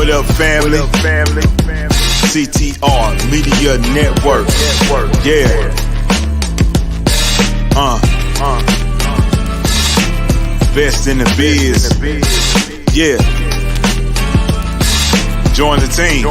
What up, family? CTR Media Network. Yeah. Best in the biz. Yeah. Join the team.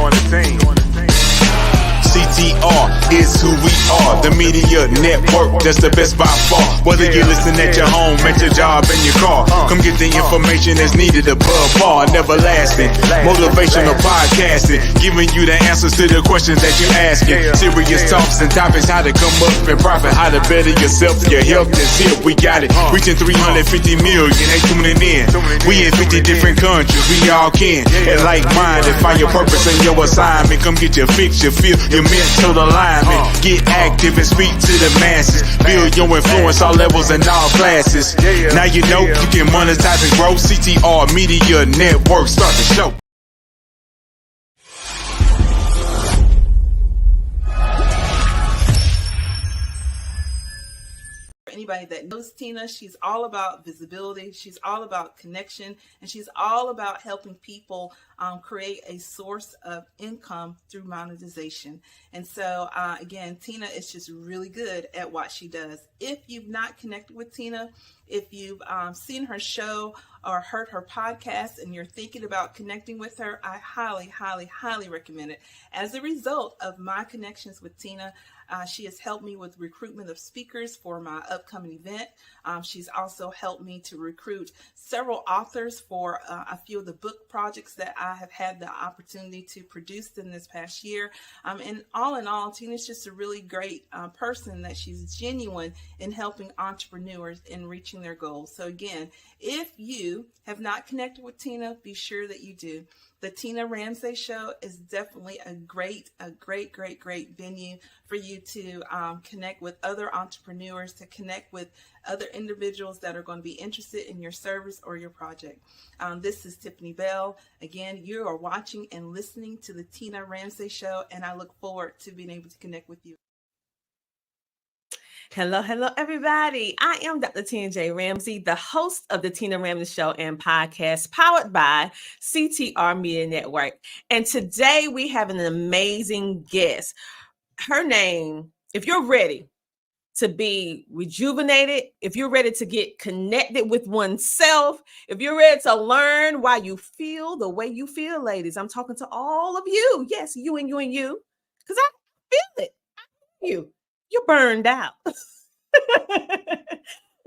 CTR is who we are, the media network, that's the best by far. Whether you listen at your home, at your job, in your car, come get the information that's needed above par. Never lasting, motivational podcasting, giving you the answers to the questions that you're asking. Serious talks and topics, how to come up and profit, how to better yourself. Your health is here, we got it. Reaching 350 million, they tuning in. We in 50 different countries, we all can. And like-minded, find your purpose and your assignment. Come get your fix, your feel, your mental alignment. Get active and speak to the masses. Build your influence, all levels and all classes. Now you know you can monetize and grow. CTR Media Network, start the show. Anybody that knows Tina, she's all about visibility, she's all about connection, and she's all about helping people create a source of income through monetization. And so again, Tina is just really good at what she does. If you've not connected with Tina, if you've seen her show or heard her podcast and you're thinking about connecting with her, I highly recommend it. As a result of my connections with Tina, she has helped me with recruitment of speakers for my upcoming event. She's also helped me to recruit several authors for a few of the book projects that I have had the opportunity to produce in this past year. And in all, Tina's just a really great person, that she's genuine in helping entrepreneurs in reaching their goals. So again, if you have not connected with Tina, be sure that you do. The Tina Ramsay Show is definitely a great venue for you to connect with other entrepreneurs, to connect with other individuals that are going to be interested in your service or your project. This is Tiffany Bell. Again, you are watching and listening to the Tina Ramsay Show, and I look forward to being able to connect with you. Hello, everybody. I am Dr. Tina J. Ramsay, the host of the Tina Ramsay Show and podcast, powered by CTR Media Network. And today we have an amazing guest. Her name, if you're ready to be rejuvenated, if you're ready to get connected with oneself, if you're ready to learn why you feel the way you feel, ladies, I'm talking to all of you. Yes, you and you, because I feel it. You're burned out.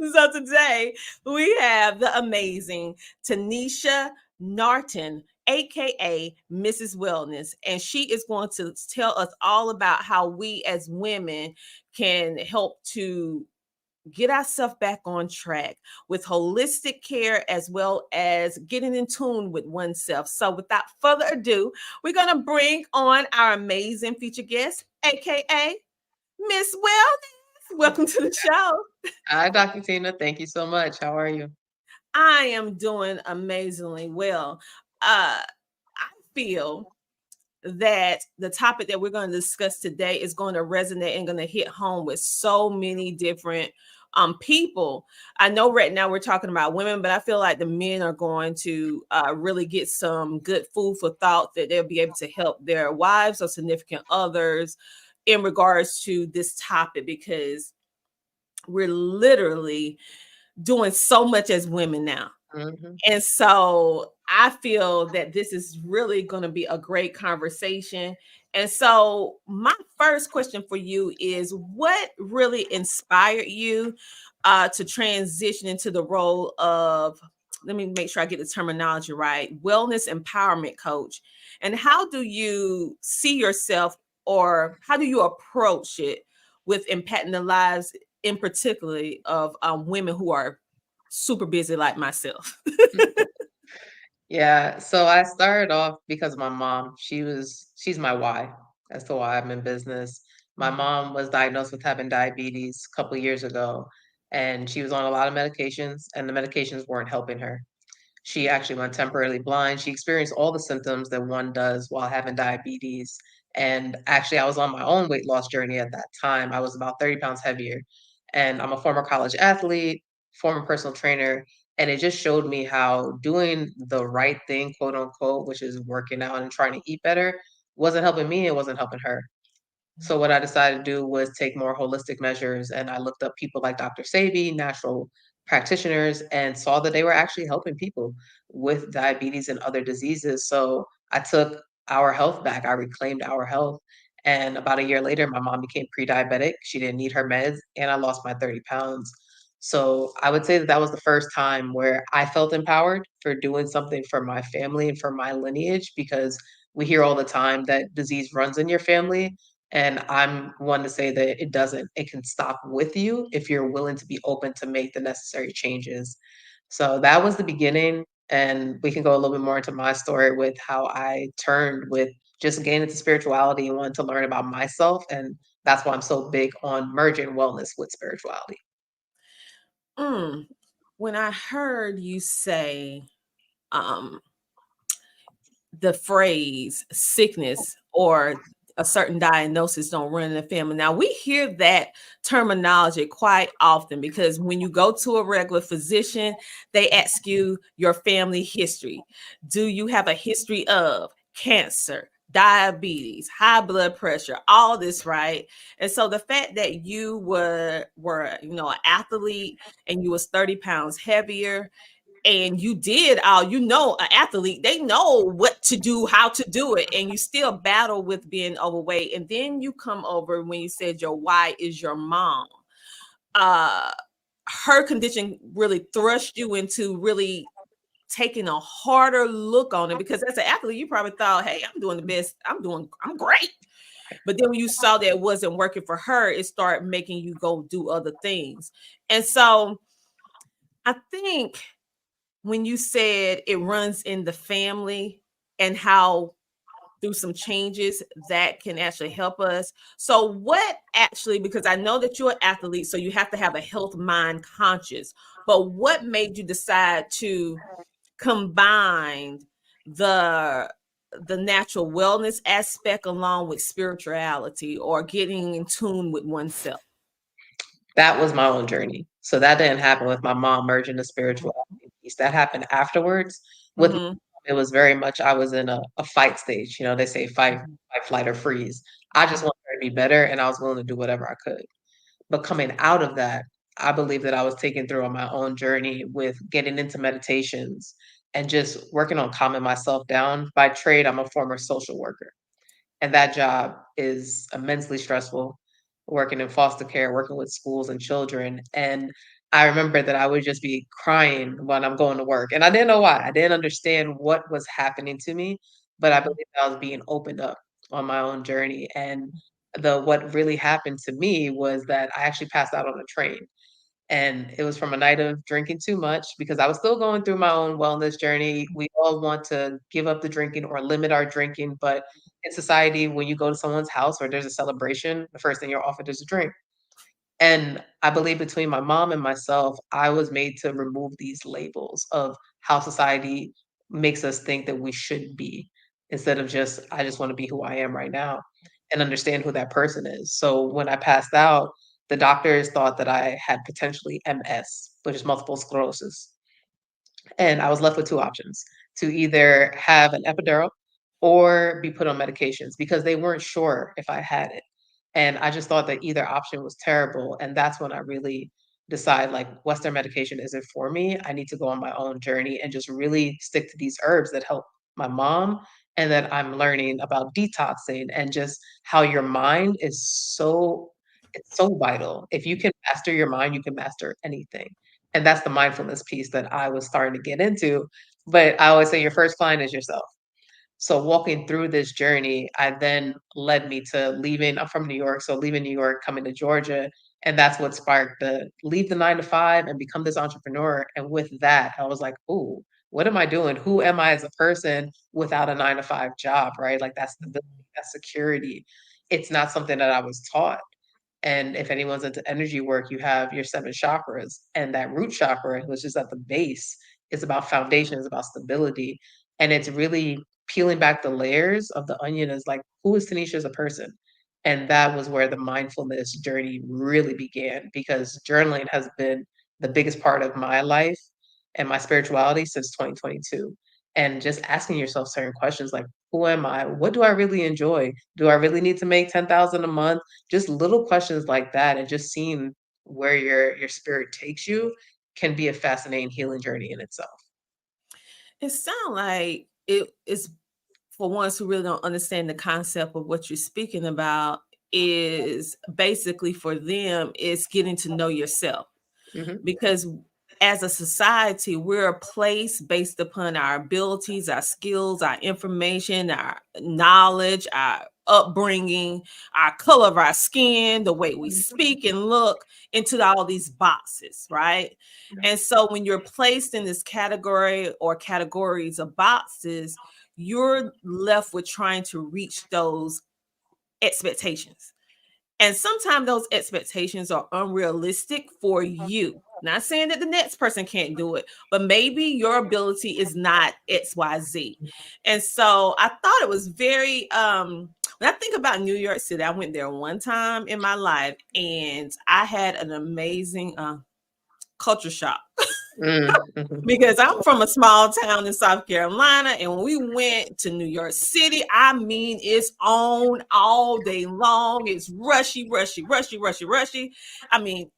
So today we have the amazing Tanisha Narton, aka Mrs. Wellness, and she is going to tell us all about how we as women can help to get ourselves back on track with holistic care, as well as getting in tune with oneself. So without further ado, we're going to bring on our amazing featured guest, aka Miss Wellness. Welcome to the show. Hi, Dr. Tina. Thank you so much. How are you? I am doing amazingly well. I feel that the topic that we're going to discuss today is going to resonate and going to hit home with so many different people. I know right now we're talking about women, but I feel like the men are going to really get some good food for thought, that they'll be able to help their wives or significant others in regards to this topic, because we're literally doing so much as women now. Mm-hmm. And so I feel that this is really going to be a great conversation. And so my first question for you is, what really inspired you to transition into the role of, let me make sure I get the terminology right, wellness empowerment coach? And how do you see yourself, or how do you approach it with impacting the lives in particularly of women who are super busy like myself? Yeah, so I started off because of my mom. She's my why. That's the why I'm in business. My mom was diagnosed with having diabetes a couple of years ago, and she was on a lot of medications, and the medications weren't helping her. She actually went temporarily blind. She experienced all the symptoms that one does while having diabetes. And actually, I was on my own weight loss journey at that time. I was about 30 pounds heavier. And I'm a former college athlete, former personal trainer. And it just showed me how doing the right thing, quote unquote, which is working out and trying to eat better, wasn't helping me, it wasn't helping her. So what I decided to do was take more holistic measures, and I looked up people like Dr. Sebi, natural practitioners, and saw that they were actually helping people with diabetes and other diseases. So I took our health back. I reclaimed our health. And about a year later, my mom became pre-diabetic. She didn't need her meds, and I lost my 30 pounds. So I would say that that was the first time where I felt empowered for doing something for my family and for my lineage, because we hear all the time that disease runs in your family, and I'm one to say that it doesn't. It can stop with you if you're willing to be open to make the necessary changes. So that was the beginning. And we can go a little bit more into my story with how I turned with just getting into spirituality and wanted to learn about myself. And that's why I'm so big on merging wellness with spirituality. Mm. When I heard you say um, the phrase sickness or a certain diagnosis don't run in the family. Now we hear that terminology quite often because when you go to a regular physician, they ask you your family history. Do you have a history of cancer, diabetes, high blood pressure, all this, right? And so the fact that you were an athlete and you was 30 pounds heavier and you did all, an athlete, they know what to do, how to do it, and you still battle with being overweight. And then you come over when you said your why is your mom. uh Her condition really thrust you into really taking a harder look on it, because as an athlete you probably thought, hey, I'm doing the best, I'm great. But then when you saw that it wasn't working for her, it started making you go do other things. And so I think when you said it runs in the family and how through some changes that can actually help us. So what actually, because I know that you're an athlete, so you have to have a health mind conscious, but what made you decide to combine the the natural wellness aspect along with spirituality or getting in tune with oneself? That was my own journey. So that didn't happen with my mom merging the spirituality piece. That happened afterwards. With Mm-hmm. it was very much I was in a fight stage. You know, they say fight, flight, or freeze. I just wanted her to be better, and I was willing to do whatever I could. But coming out of that, I believe that I was taken through on my own journey with getting into meditations and just working on calming myself down. By trade, I'm a former social worker. And that job is immensely stressful, working in foster care, working with schools and children. And I remember that I would just be crying when I'm going to work. And I didn't know why. I didn't understand what was happening to me, but I believe I was being opened up on my own journey. And the what really happened to me was that I actually passed out on a train. And it was from a night of drinking too much because I was still going through my own wellness journey. We all want to give up the drinking or limit our drinking, but in society, when you go to someone's house or there's a celebration, the first thing you're offered is a drink. And I believe between my mom and myself, I was made to remove these labels of how society makes us think that we should be, instead of just, I just want to be who I am right now and understand who that person is. So when I passed out, the doctors thought that I had potentially MS, which is multiple sclerosis. And I was left with two options: to either have an epidural or be put on medications, because they weren't sure if I had it. And I just thought that either option was terrible. And that's when I really decide, like, Western medication isn't for me. I need to go on my own journey and just really stick to these herbs that help my mom, and that I'm learning about detoxing and just how your mind is it's so vital. If you can master your mind, you can master anything. And that's the mindfulness piece that I was starting to get into. But I always say your first client is yourself. So walking through this journey, I then led me to leaving. I'm from New York, so leaving New York, coming to Georgia, and that's what sparked the leave the 9 to 5 and become this entrepreneur. And with that, I was like, "Ooh, what am I doing? Who am I as a person without a 9 to 5 job?" Right? Like that's stability, that's security. It's not something that I was taught. And if anyone's into energy work, you have your 7 chakras, and that root chakra, which is at the base, is about foundation, is about stability. And it's really peeling back the layers of the onion, is like, who is Tanisha as a person? And that was where the mindfulness journey really began, because journaling has been the biggest part of my life. and my spirituality since 2022. And just asking yourself certain questions like, who am I? What do I really enjoy? Do I really need to make 10,000 a month? Just little questions like that, and just seeing where your spirit takes you can be a fascinating healing journey in itself. It sounds like it is, for ones who really don't understand the concept of what you're speaking about, is basically for them is getting to know yourself. Mhm. Because as a society, we're a place based upon our abilities, our skills, our information, our knowledge, our upbringing, our color of our skin, the way we speak and look, into all these boxes, right? And so when you're placed in this category or categories of boxes, you're left with trying to reach those expectations. And sometimes those expectations are unrealistic for you. Not saying that the next person can't do it, but maybe your ability is not XYZ. And so I thought it was very when I think about New York City, I went there one time in my life and I had an amazing culture shock. Mhm. Because I'm from a small town in South Carolina, and when we went to New York City, I mean, it's on all day long. It's rushy, rushy, rushy, rushy, rushy. I mean,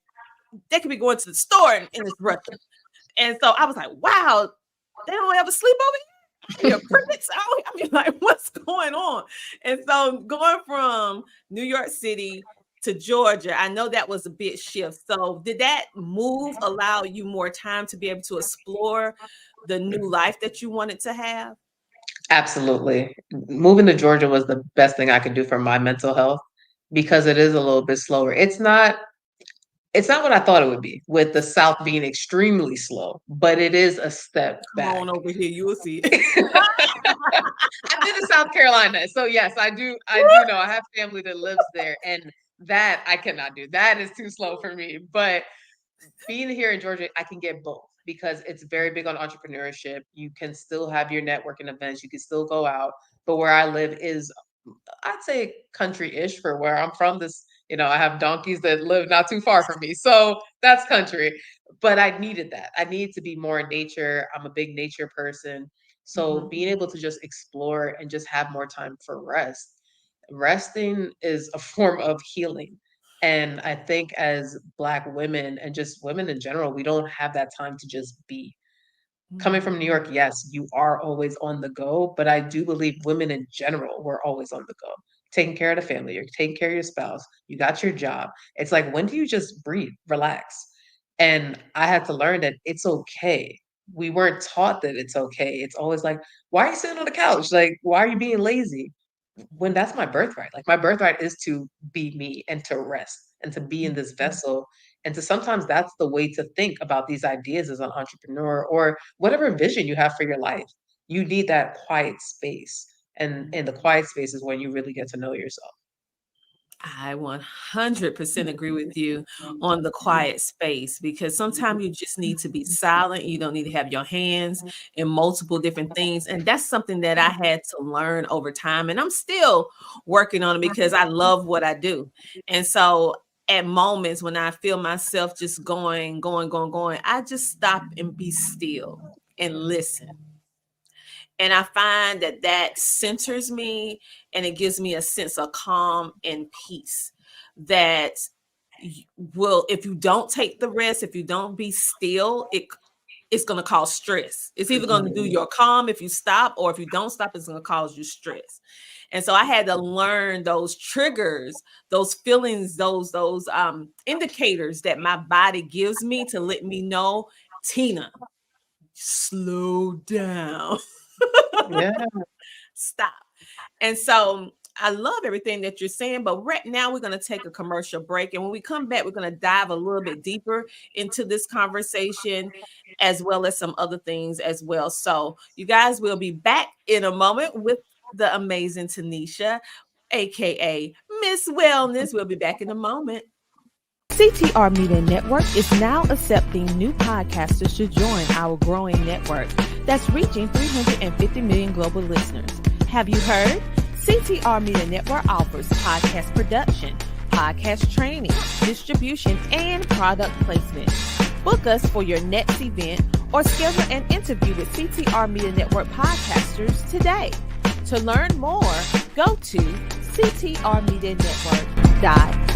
they could be going to the store and it's rushy. And so I was like, wow, they don't ever sleep over here. Your crickets out. I mean, like, what's going on? And so going from New York City to Georgia, I know that was a big shift. So did that move allow you more time to be able to explore the new life that you wanted to have? Absolutely. Moving to Georgia was the best thing I could do for my mental health because it is a little bit slower. It's not what I thought it would be, with the South being extremely slow, but it is a step Come back. on over here, you will see it. I've been to South Carolina, so yes, I do know. I have family that lives there, and that I cannot do. That is too slow for me. But being here in Georgia, I can get both because it's very big on entrepreneurship. You can still have your networking events, you can still go out, but where I live is, I'd say, country-ish for where I'm from. I have donkeys that live not too far from me. So that's country. But I needed that. I need to be more in nature. I'm a big nature person. So Mhm. being able to just explore and just have more time for rest. Resting is a form of healing. And I think as Black women and just women in general, we don't have that time to just be. Coming from New York, yes, you are always on the go, but I do believe women in general were always on the go. Taking care of the family, you're taking care of your spouse, you got your job. It's like, when do you just breathe, relax? And I had to learn that it's okay. We weren't taught that it's okay. It's always like, why are you sitting on the couch? Like, why are you being lazy? When that's my birthright. Like, my birthright is to be me and to rest and to be in this vessel. And to sometimes that's the way to think about these ideas as an entrepreneur or whatever vision you have for your life. You need that quiet space. And in the quiet space is when you really get to know yourself. I 100% agree with you on the quiet space, because sometimes you just need to be silent. You don't need to have your hands in multiple different things. And that's something that I had to learn over time. And I'm still working on it because I love what I do. And so at moments when I feel myself just going, going, going, going, I just stop and be still and listen. And I find that that centers me and it gives me a sense of calm and peace that will, if you don't take the rest, if you don't be still, it's going to cause stress. It's either going to do your calm if you stop, or if you don't stop, it's going to cause you stress. And so I had to learn those triggers, those feelings, those indicators that my body gives me to let me know, Tina, slow down. Yeah. Stop. And so I love everything that you're saying, but right now we're going to take a commercial break. And when we come back, we're going to dive a little bit deeper into this conversation, as well as some other things as well. So you guys will be back in a moment with the amazing Tanisha, aka Miss Wellness. We'll be back in a moment. CTR Media Network is now accepting new podcasters to join our growing network that's reaching 350 million global listeners. Have you heard? CTR Media Network offers podcast production, podcast training, distribution, and product placement. Book us for your next event or schedule an interview with CTR Media Network podcasters today. To learn more, go to ctrmedianetwork.com.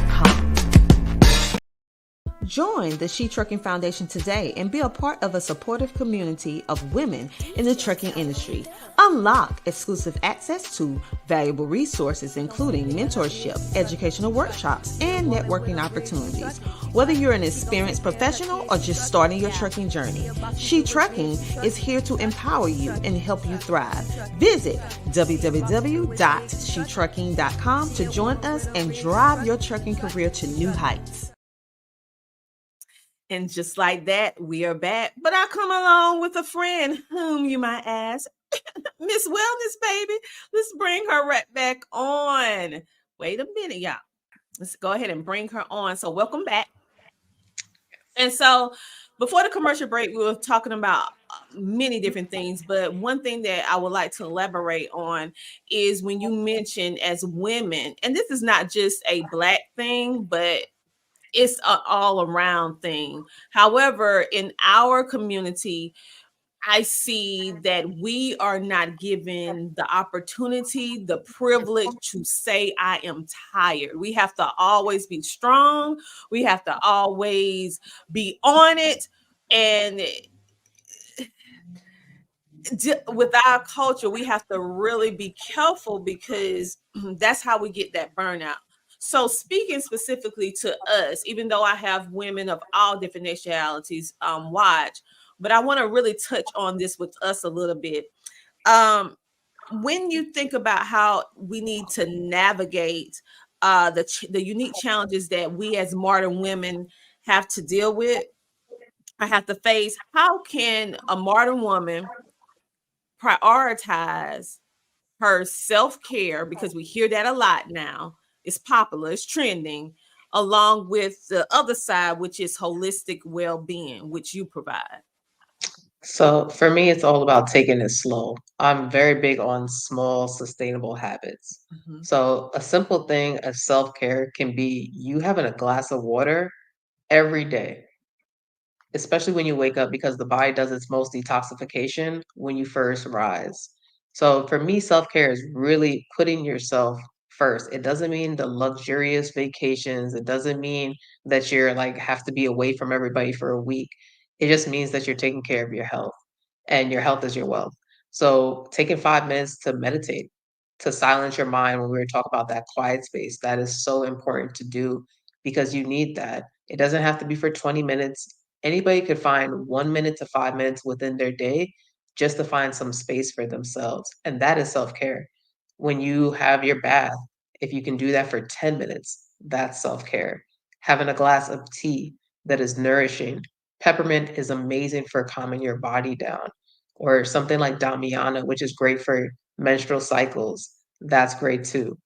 Join the She Trucking Foundation today and be a part of a supportive community of women in the trucking industry. Unlock exclusive access to valuable resources, including mentorship, educational workshops, and networking opportunities. Whether you're an experienced professional or just starting your trucking journey, She Trucking is here to empower you and help you thrive. Visit www.shetrucking.com to join us and drive your trucking career to new heights. And just like that, we are back. But I come along with a friend whom you might ask, Miss Wellness, baby. Let's bring her right back on. Wait a minute, y'all. Let's go ahead and bring her on. So welcome back. And so before the commercial break, we were talking about many different things. But one thing that I would like to elaborate on is when you mention as women, and this is not just a Black thing, but it's an all around thing. However, in our community, I see that we are not given the opportunity, the privilege to say, I am tired. We have to always be strong. We have to always be on it. And with our culture, we have to really be careful because that's how we get that burnout. So speaking specifically to us, even though I have women of all different nationalities watch, but I want to really touch on this with us a little bit. When you think about how we need to navigate the unique challenges that we as modern women have to deal with, I have to face, how can a modern woman prioritize her self-care, because we hear that a lot now, it's popular, it's trending, along with the other side, which is holistic well-being, which you provide? So for me, it's all about taking it slow. I'm very big on small, sustainable habits. Mhm. So a simple thing of self-care can be you having a glass of water every day, especially when you wake up, because the body does its most detoxification when you first rise. So for me, self-care is really putting yourself first. It doesn't mean the luxurious vacations. It doesn't mean that you're like have to be away from everybody for a week. It just means that you're taking care of your health, and your health is your wealth. So taking 5 minutes to meditate, to silence your mind when we were talking about that quiet space, that is so important to do because you need that. It doesn't have to be for 20 minutes. Anybody could find 1 minute to 5 minutes within their day just to find some space for themselves. And that is self care. When you have your bath, if you can do that for 10 minutes, that's self care. Having a glass of tea that is nourishing. Peppermint is amazing for calming your body down, or something like Damiana, which is great for menstrual cycles. That's great too.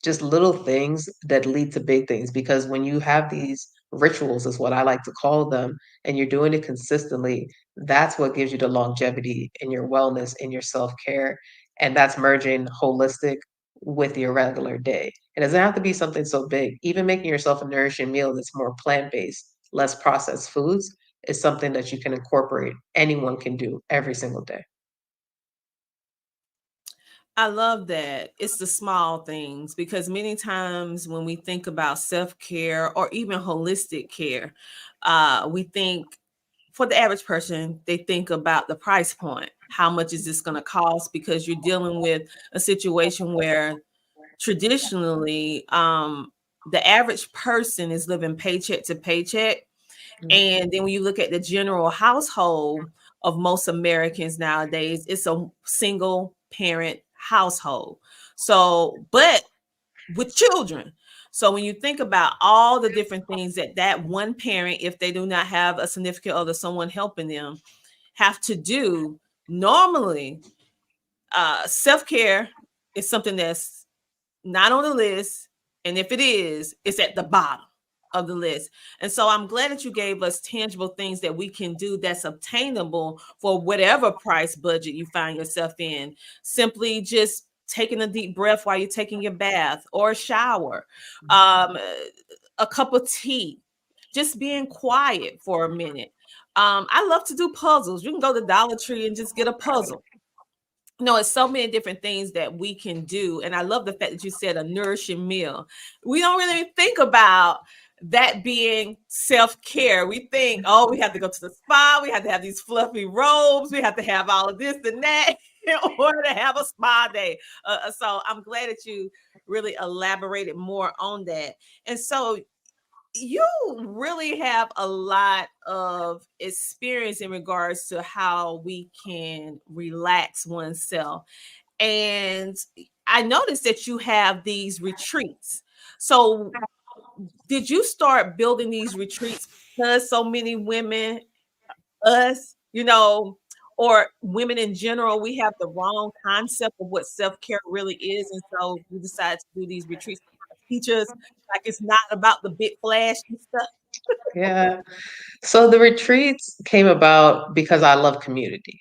Just little things that lead to big things, because when you have these rituals, is what I like to call them, and you're doing it consistently, that's what gives you the longevity in your wellness, in your self-care, and that's merging holistic with your regular day. It doesn't have to be something so big. Even making yourself a nourishing meal that's more plant-based, less processed foods, is something that you can incorporate. Anyone can do every single day. I love that. It's the small things, because many times when we think about self-care or even holistic care, we think, for the average person, they think about the price point. How much is this going to cost? Because you're dealing with a situation where traditionally, the average person is living paycheck to paycheck. And then when you look at the general household of most Americans nowadays, it's a single parent household. So, but with children. So when you think about all the different things that that one parent, if they do not have a significant other, someone helping them, have to do, normally, self-care is something that's not on the list. And if it is, it's at the bottom of the list. And so I'm glad that you gave us tangible things that we can do that's obtainable for whatever price budget you find yourself in. Simply just taking a deep breath while you're taking your bath or a shower, um, a cup of tea, just being quiet for a minute. I love to do puzzles. You can go to Dollar Tree and just get a puzzle. No, it's so many different things that we can do. And I love the fact that you said a nourishing meal. We don't really think about that being self-care. We think, oh, we have to go to the spa, we have to have these fluffy robes, we have to have all of this and that in order to have a spa day. So I'm glad that you really elaborated more on that. And so you really have a lot of experience in regards to how we can relax oneself. And I noticed that you have these retreats. So, did you start building these retreats because so many women, us, or women in general, we have the wrong concept of what self care really is. And so, we decided to do these retreats to kind of teach us like it's not about the big flash and stuff. Yeah. So the retreats came about because I love community.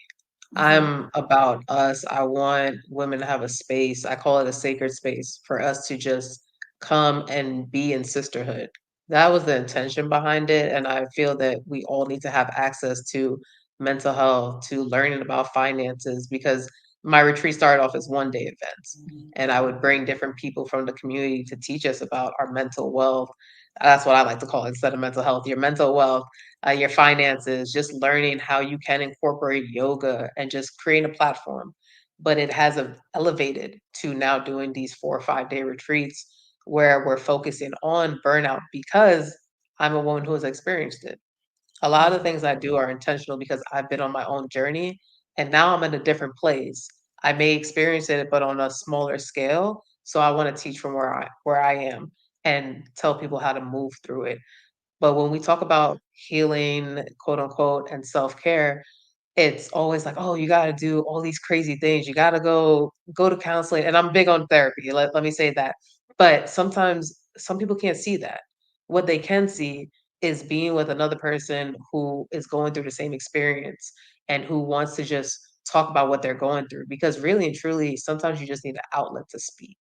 Mhm. I'm about us. I want women to have a space. I call it a sacred space for us to just come and be in sisterhood. That was the intention behind it. And I feel that we all need to have access to mental health, to learning about finances, because my retreat started off as 1 day events. And I would bring different people from the community to teach us about our mental wealth. That's what I like to call it instead of mental health, your mental wealth, your finances, just learning how you can incorporate yoga and just create a platform. But it has elevated to now doing these 4 or 5 day retreats where we're focusing on burnout because I'm a woman who has experienced it. A lot of the things I do are intentional because I've been on my own journey and now I'm in a different place. I may experience it, but on a smaller scale. So I want to teach from where I am and tell people how to move through it. But when we talk about healing, quote unquote, and self-care, it's always like, oh, you gotta do all these crazy things. You gotta go to counseling. And I'm big on therapy. Let me say that. But sometimes some people can't see that. What they can see is being with another person who is going through the same experience and who wants to just talk about what they're going through. Because really and truly, sometimes you just need an outlet to speak.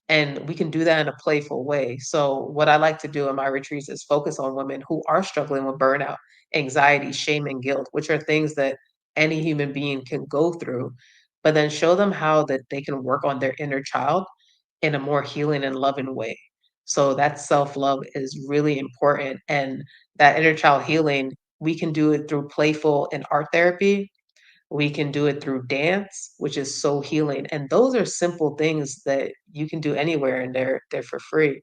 And we can do that in a playful way. So, what I like to do in my retreats is focus on women who are struggling with burnout, anxiety, shame, and guilt, which are things that any human being can go through, but then show them how that they can work on their inner child in a more healing and loving way. So, that self love is really important. And that inner child healing, we can do it through playful and art therapy. We can do it through dance, which is so healing, and those are simple things that you can do anywhere, and they're for free.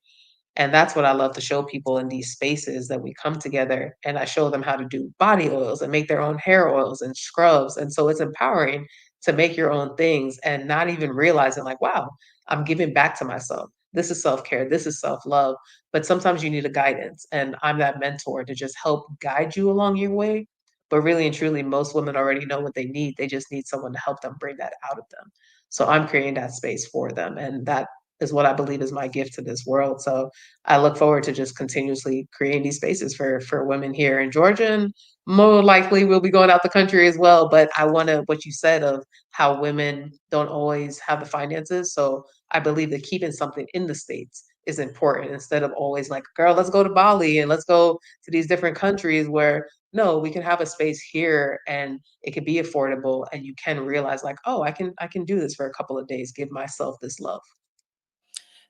And that's what I love to show people in these spaces that we come together and I show them how to do body oils and make their own hair oils and scrubs. And so it's empowering to make your own things and not even realizing, like, wow, I'm giving back to myself. This is self care, this is self love. But sometimes you need a guidance. And I'm that mentor to just help guide you along your way. But really and truly, most women already know what they need. They just need someone to help them bring that out of them. So I'm creating that space for them. And that is what I believe is my gift to this world. So I look forward to just continuously creating these spaces for women here in Georgia, and more likely we'll be going out the country as well. But I want to what you said of how women don't always have the finances. So I believe that keeping something in the States is important instead of always like, girl, let's go to Bali and let's go to these different countries where no, we can have a space here and it can be affordable and you can realize like, oh, I can do this for a couple of days, give myself this love.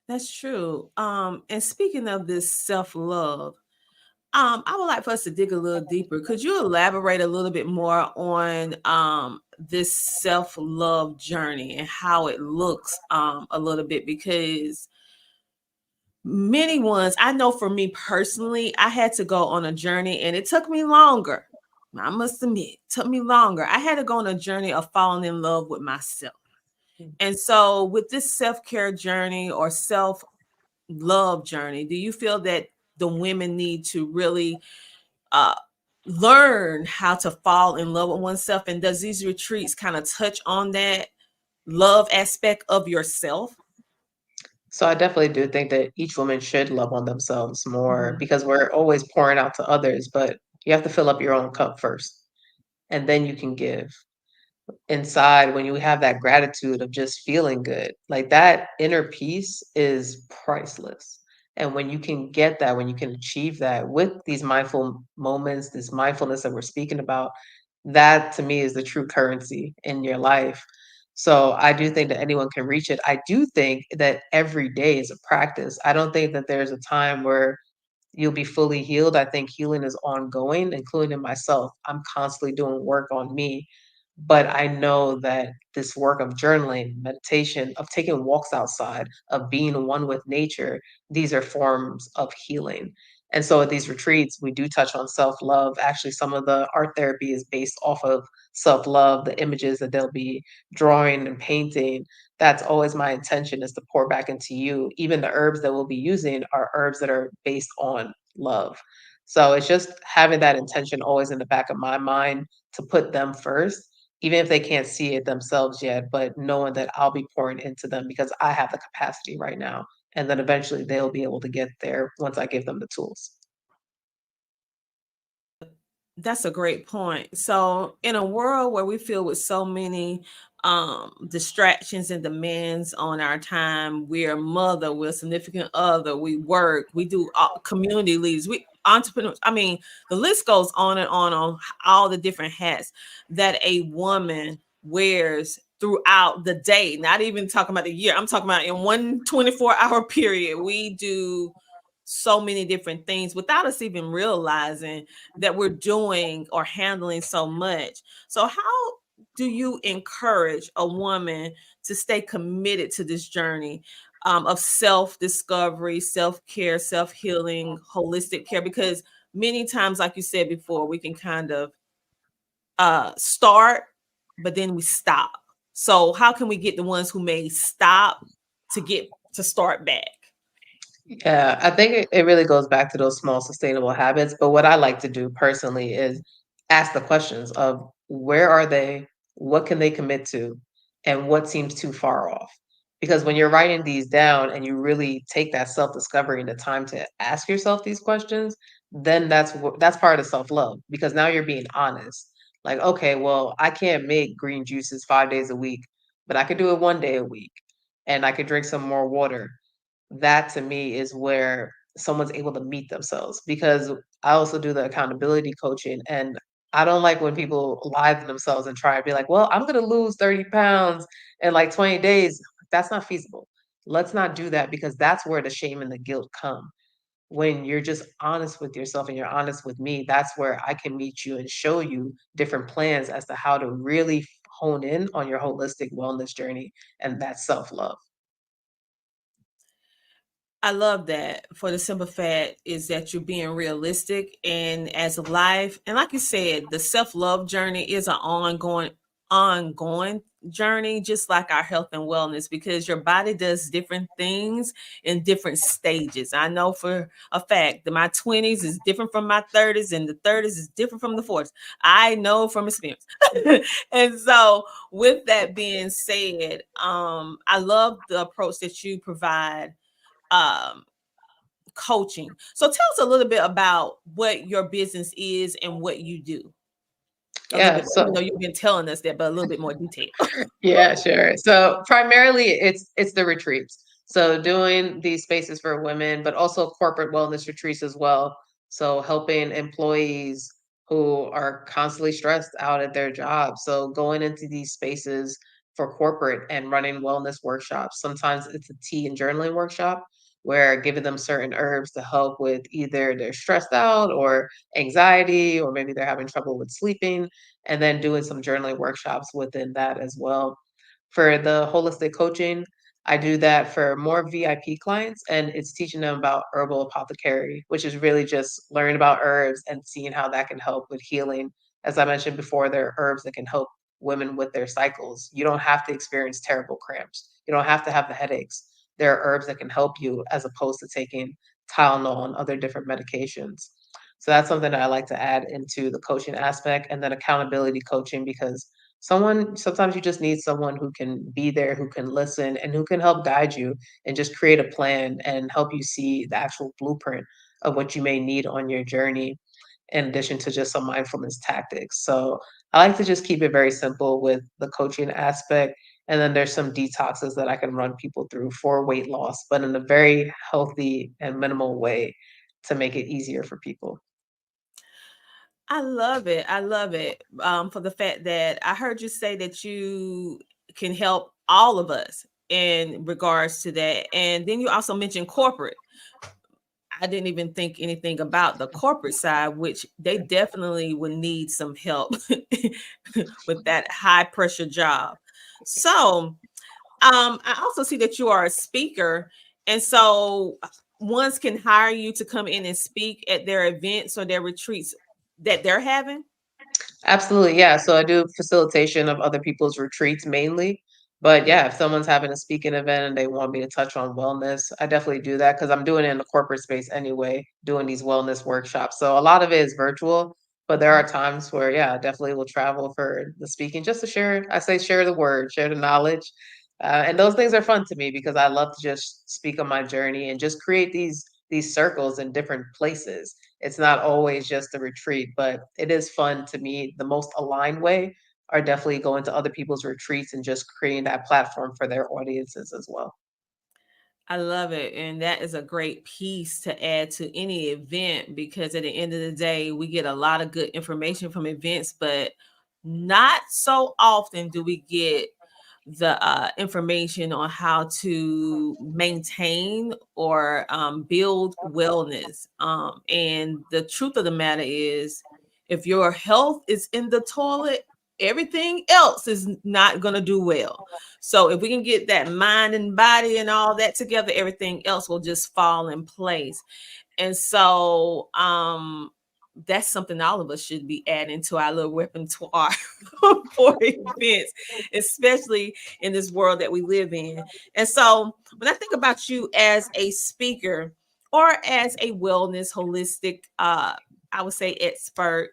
That's true. And speaking of this self-love, I would like for us to dig a little deeper. Could you elaborate a little bit more on this self-love journey and how it looks a little bit? Because many ones, I know for me personally, I had to go on a journey and it took me longer. I must admit, it took me longer. I had to go on a journey of falling in love with myself. And so, with this self care journey or self love journey, do you feel that the women need to really uh, learn how to fall in love with oneself? And does these retreats kind of touch on that love aspect of yourself? So I definitely do think that each woman should love on themselves more Mhm. because we're always pouring out to others, but you have to fill up your own cup first and then you can give. Inside, when you have that gratitude of just feeling good, like that inner peace is priceless. And when you can get that, when you can achieve that with these mindful moments, this mindfulness that we're speaking about, that to me is the true currency in your life. So I do think that anyone can reach it. I do think that every day is a practice. I don't think that there's a time where you'll be fully healed. I think healing is ongoing, including myself. I'm constantly doing work on me. But I know that this work of journaling, meditation, of taking walks outside, of being one with nature, these are forms of healing. And so at these retreats, we do touch on self love. Actually, some of the art therapy is based off of self love, the images that they'll be drawing and painting. That's always my intention, is to pour back into you. Even the herbs that we'll be using are herbs that are based on love. So it's just having that intention always in the back of my mind to put them first, even if they can't see it themselves yet, but knowing that I'll be pouring into them because I have the capacity right now. And then eventually they'll be able to get there once I give them the tools. That's a great point. So, in a world where we feel with so many distractions and demands on our time, we're a mother, we're a significant other, we work, we do community leads, we entrepreneurs. I mean, the list goes on all the different hats that a woman wears throughout the day. Not even talking about the year. I'm talking about in one 24-hour period. We do so many different things without us even realizing that we're doing or handling so much. So, how do you encourage a woman to stay committed to this journey of self discovery, self care, self healing, holistic care? Because many times, like you said before, we can kind of start, but then we stop. So, how can we get the ones who may stop to get to start back? Yeah, I think it really goes back to those small sustainable habits. But what I like to do personally is ask the questions of where are they, what can they commit to, and what seems too far off. Because when you're writing these down and you really take that self-discovery and the time to ask yourself these questions, then that's part of self-love because now you're being honest. Like, okay, well, I can't make green juices 5 days a week, but I could do it 1 day a week and I could drink some more water. That to me is where someone's able to meet themselves because I also do the accountability coaching and I don't like when people lie to themselves and try and be like, well, I'm going to lose 30 pounds in like 20 days. That's not feasible. Let's not do that because that's where the shame and the guilt come. When you're just honest with yourself and you're honest with me, that's where I can meet you and show you different plans as to how to really hone in on your holistic wellness journey and that self love. I love that for the simple fact is that you're being realistic and as of life. And like you said, the self-love journey is an ongoing journey, just like our health and wellness, because your body does different things in different stages. I know for a fact that my 20s is different from my 30s, and the 30s is different from the 40s. I know from experience. And so, with that being said, I love the approach that you provide um coaching. So tell us a little bit about what your business is and what you do. A little Yeah, bit more, even though so you've been telling us that, but a little bit more detail. yeah, sure. So primarily it's the retreats. So doing these spaces for women, but also corporate wellness retreats as well. So helping employees who are constantly stressed out at their jobs. So going into these spaces for corporate and running wellness workshops. Sometimes it's a tea and journaling workshop where giving them certain herbs to help with either they're stressed out or anxiety, or maybe they're having trouble with sleeping, and then doing some journaling workshops within that as well. For the holistic coaching, I do that for more VIP clients, and it's teaching them about herbal apothecary, which is really just learning about herbs and seeing how that can help with healing. As I mentioned before, there are herbs that can help women with their cycles. You don't have to experience terrible cramps. You don't have to have the headaches. There are herbs that can help you as opposed to taking Tylenol and other different medications. So that's something that I like to add into the coaching aspect, and then accountability coaching because sometimes you just need someone who can be there, who can listen, and who can help guide you and just create a plan and help you see the actual blueprint of what you may need on your journey, in addition to just some mindfulness tactics. So I like to just keep it very simple with the coaching aspect. And then there's some detoxes that I can run people through for weight loss, but in a very healthy and minimal way to make it easier for people. I love it. I love it. For the fact that I heard you say that you can help all of us in regards to that. And then you also mentioned corporate. I didn't even think anything about the corporate side, which they definitely would need some help with that high pressure job. So, I also see that you are a speaker, and so ones can hire you to come in and speak at their events or their retreats that they're having. Absolutely, yeah. So I do facilitation of other people's retreats mainly. But yeah, if someone's having a speaking event and they want me to touch on wellness, I definitely do that because I'm doing it in the corporate space anyway, doing these wellness workshops. So a lot of it is virtual, but there are times where, yeah, I definitely will travel for the speaking just to share. I say share the word, share the knowledge. And those things are fun to me because I love to just speak on my journey and just create these circles in different places. It's not always just a retreat, but it is fun to me. The most aligned way are definitely going to other people's retreats and just creating that platform for their audiences as well. I love it. And that is a great piece to add to any event because at the end of the day, we get a lot of good information from events, but not so often do we get the information on how to maintain or build wellness. And the truth of the matter is, if your health is in the toilet, everything else is not going to do well. So if we can get that mind and body and all that together, everything else will just fall in place. And so that's something all of us should be adding to our little repertoire for events, especially in this world that we live in. And so when I think about you as a speaker or as a wellness holistic I would say expert,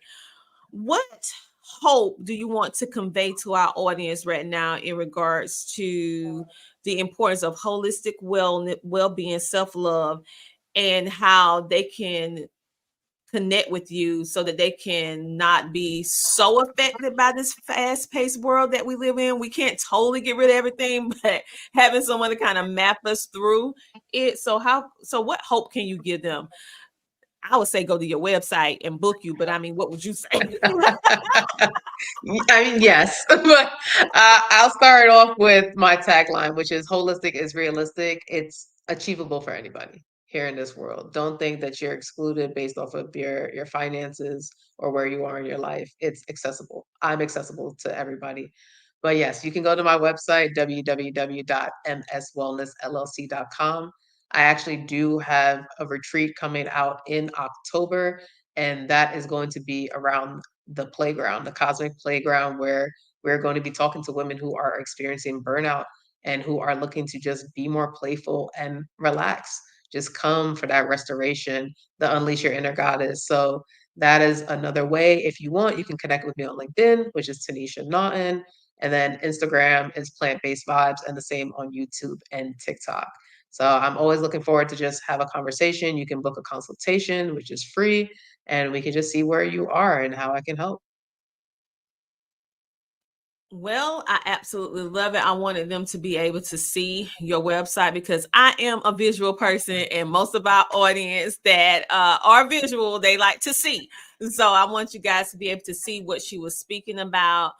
what hope do you want to convey to our audience right now in regards to the importance of holistic well-being, self-love, and how they can connect with you so that they can not be so affected by this fast-paced world that we live in? We can't totally get rid of everything, but having someone to kind of map us through it. So what hope can you give them? I would say go to your website and book you, but I mean, what would you say? I mean, yes, but I'll start off with my tagline, which is holistic is realistic. It's achievable for anybody here in this world. Don't think that you're excluded based off of your finances or where you are in your life. It's accessible. I'm accessible to everybody. But yes, you can go to my website, www.mswellnessllc.com. I actually do have a retreat coming out in October, and that is going to be around the playground, the cosmic playground, where we're going to be talking to women who are experiencing burnout and who are looking to just be more playful and relax. Just come for that restoration, the unleash your inner goddess. So that is another way. If you want, you can connect with me on LinkedIn, which is Tanisha Naughton. And then Instagram is plant-based vibes, and the same on YouTube and TikTok. So I'm always looking forward to just have a conversation. You can book a consultation, which is free, and we can just see where you are and how I can help. Well, I absolutely love it. I wanted them to be able to see your website because I am a visual person, and most of our audience that are visual, they like to see. So I want you guys to be able to see what she was speaking about.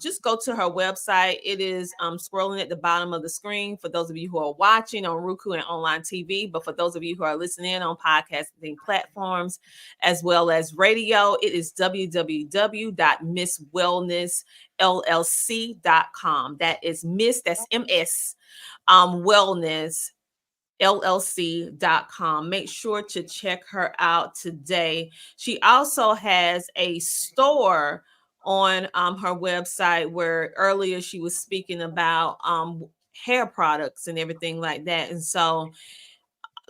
Just go to her website. It is scrolling at the bottom of the screen for those of you who are watching on Roku and online TV. But for those of you who are listening on podcasting platforms as well as radio, it is www.misswellnessllc.com. That is Miss, that's MS, Wellness llc.com. Make sure to check her out today. She also has a store on her website where earlier she was speaking about hair products and everything like that. And so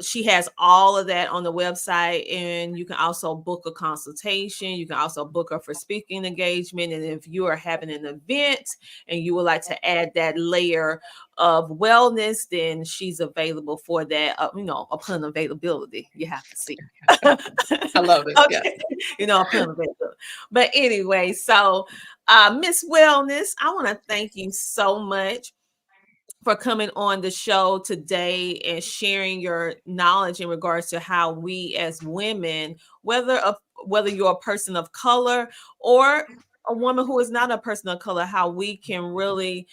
she has all of that on the website, and you can also book a consultation. You can also book her for speaking engagement. And if you are having an event and you would like to add that layer of wellness, then she's available for that. Upon availability, you have to see. I love it. Yes. Okay, upon availability. But anyway, so Miss Wellness, I want to thank you so much for coming on the show today and sharing your knowledge in regards to how we as women, whether you're a person of color or a woman who is not a person of color, how we can really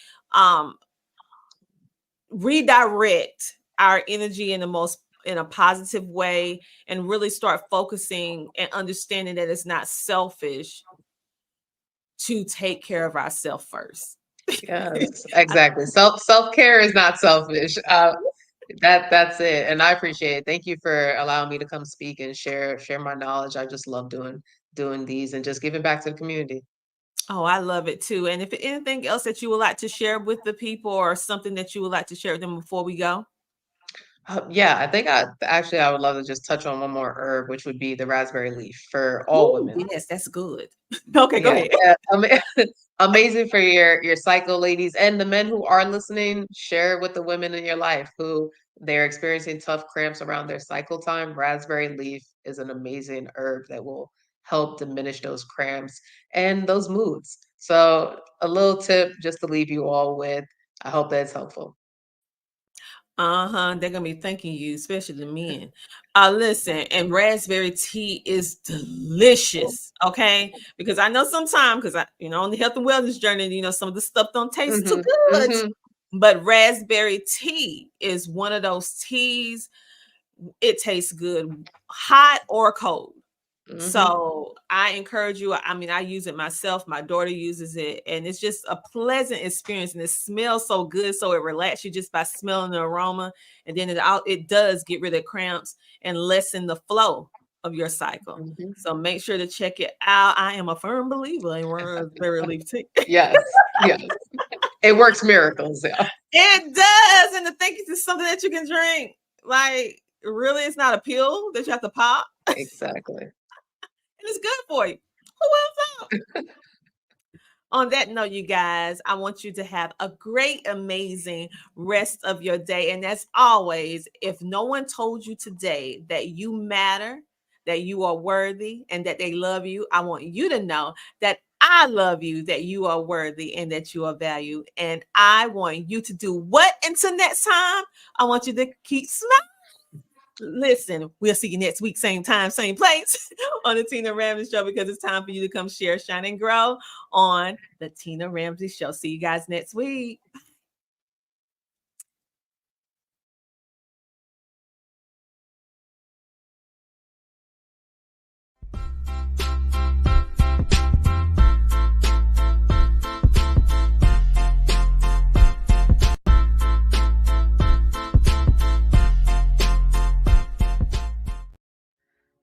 redirect our energy in a positive way and really start focusing and understanding that it's not selfish to take care of ourselves first. Yes, exactly. Self-care is not selfish. That's it. And I appreciate it. Thank you for allowing me to come speak and share my knowledge. I just love doing these and just giving back to the community. Oh, I love it too. And if anything else that you would like to share with the people or something that you would like to share with them before we go? Yeah, I think I would love to just touch on one more herb, which would be the raspberry leaf for all Ooh, women. yes, that's good. Okay, go Yeah, ahead. amazing for your cycle, ladies, and the men who are listening. Share with the women in your life who they're experiencing tough cramps around their cycle time. Raspberry leaf is an amazing herb that will help diminish those cramps and those moods. So, a little tip just to leave you all with. I hope that's helpful. They're gonna be thanking you, especially the men. Listen, and raspberry tea is delicious. Okay, because I know sometimes, because on the health and wellness journey, some of the stuff don't taste too Hmm. good. Hmm. But raspberry tea is one of those teas. It tastes good, hot or cold. Hmm. So I encourage you. I mean, I use it myself. My daughter uses it, and it's just a pleasant experience. And it smells so good, so it relaxes you just by smelling the aroma. And then it does get rid of cramps and lessen the flow of your cycle. Hmm. So make sure to check it out. I am a firm believer in raspberry leaf tea. Yes, yes, it works miracles. Yeah, It does, and the thing is, it's something that you can drink. Like, really, it's not a pill that you have to pop. exactly. And it's good for you. Who else knows? On that note, you guys, I want you to have a great, amazing rest of your day. And as always, if no one told you today that you matter, that you are worthy, and that they love you, I want you to know that I love you, that you are worthy, and that you are valued. And I want you to do what until next time? I want you to keep smiling. Listen, we'll see you next week, same time, same place on the Tina Ramsey Show, because it's time for you to come share, shine, and grow on the Tina Ramsey Show. See you guys next week.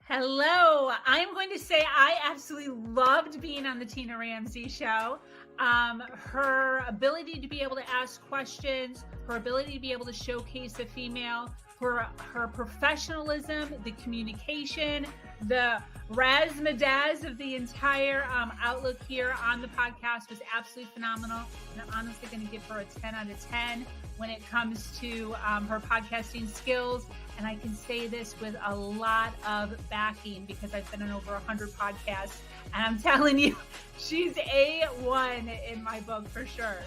Hello. I'm going to say I absolutely loved being on the Tina Ramsey Show. Her ability to be able to ask questions, her ability to be able to showcase a female, her professionalism, the communication, the razzmatazz of the entire outlook here on the podcast was absolutely phenomenal. And I'm honestly going to give her a 10 out of 10 when it comes to her podcasting skills. And I can say this with a lot of backing because I've been on over 100 podcasts. And I'm telling you, she's A1 in my book for sure.